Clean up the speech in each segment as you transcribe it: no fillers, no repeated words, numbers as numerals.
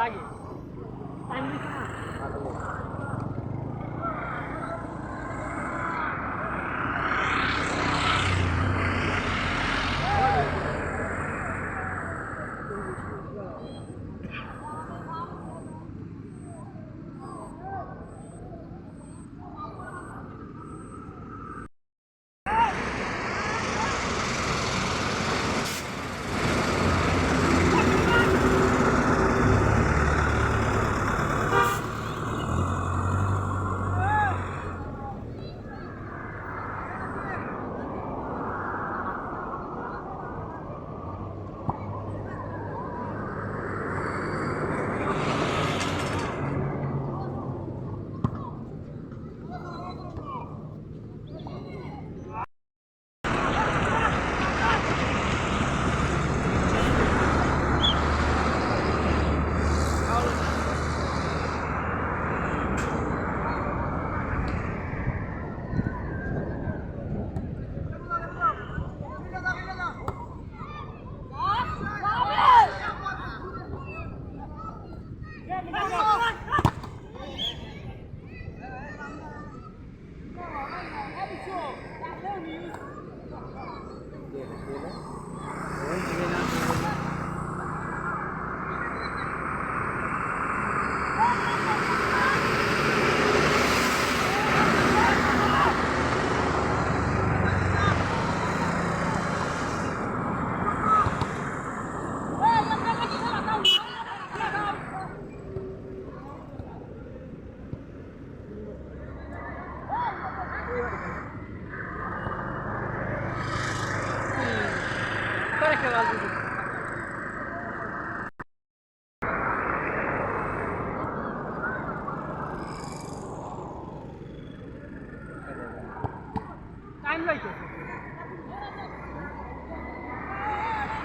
লাগে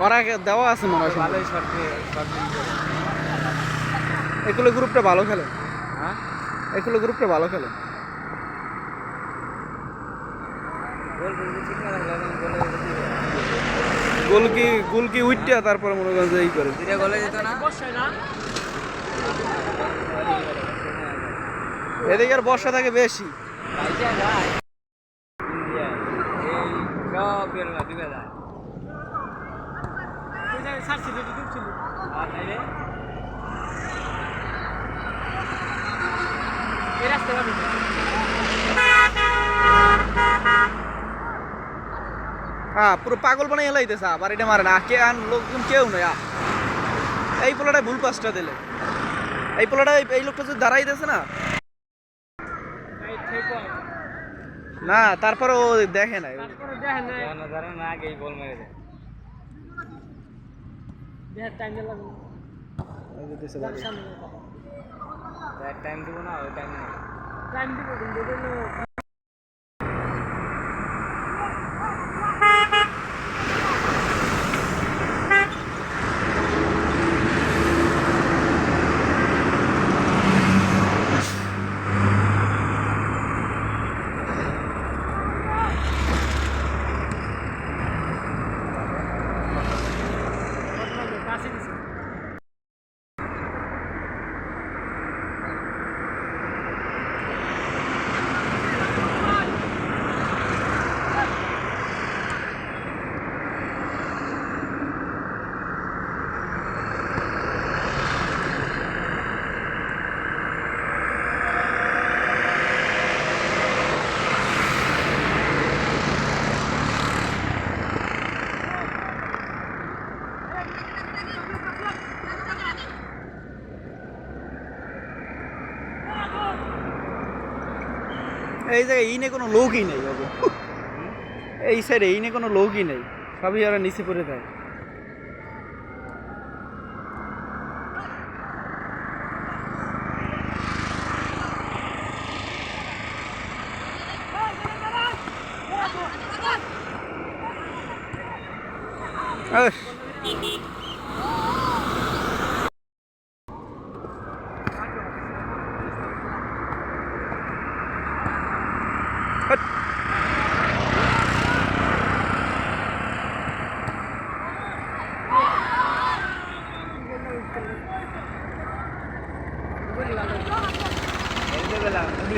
ওরা দেওয়া আছে মনে হয় ভালোই এগুলো গ্রুপটা ভালো খেলে। হ্যাঁ এগুলো গ্রুপটা ভালো খেলে। গোল কি উইটটা তারপরে মনে করেন যে এই করে এদিকে আর বর্ষা থাকে বেশি। হ্যাঁ পুরো পাগল বানাই হেলাইতেছে আবার এটা মারে না কে আন লোকজন কেউ নয়। এই পোলাটা ভুল পাসটা দিলে এই পোলাটা এই লোকটা যদি দাঁড়াইতেছে না না তারপরে ও দেখে নাই আগেই গোল মেরে দেয় টাইম দিব না ওই টাইম দিব এই জায়গায় ইনে কোনো লোকই নেই বাবু এই সাইডে ইনে কোনো লোকই নেই সবই ওরা নিচে পড়ে যায়।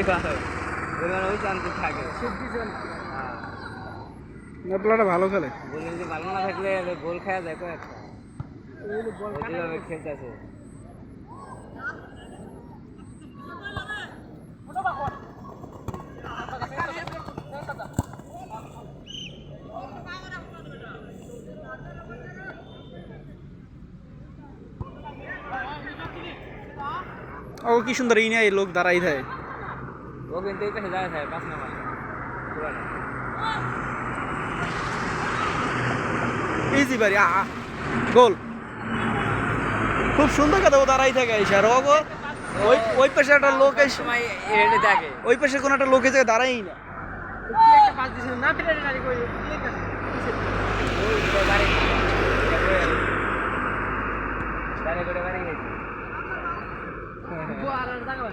ওই শান্তি থাকে না প্লেয়ারটা ভালো খেলে বলে যদি ভালো না থাকলে গোল খাওয়া যায় কয়েকটা যেভাবে খেলতেছে ও কি সুন্দর এই নিয়ে এই লোক দাঁড়াই থাকে ও কিন্তু এই পাশে দাঁড়ায় থাকে 5 নাম্বার পুরানো ইজি বাড়ি গোল খুব সুন্দর কথা ও দাঁড়াই থাকে আর ও ওই ওই পাশে একটা লোক এসে সময় এড়ে থাকে ওই পাশে কোনো একটা লোক এসে দাঁড়াই না একটা পাস দিছিল না পেরে গাড়ি কই ওই গাড়ি গাড়ি করে গাড়ি গেছে আর দাঁড়াও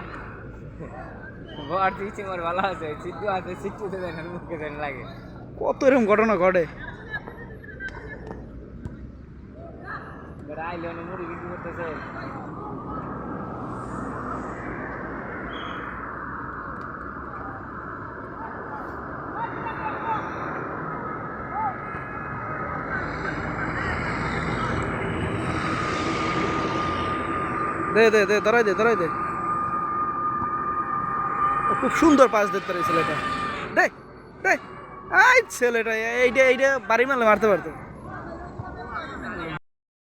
আর দিচ্ছে মোর ভালো আছে সিদ্ধু আছে সিদ্ধুতে দেন মুখে দেন লাগে কত এরকম ঘটনা ঘটে আইলে অনেক মুড়ি বিক্রি করতেছে দে দে দে দাঁড়াই দে ও খুব সুন্দর পাস দিতে পারে ছেলেটা দে দে আই ছেলেটা এইটা বাড়ি মারলে মারতে পারতো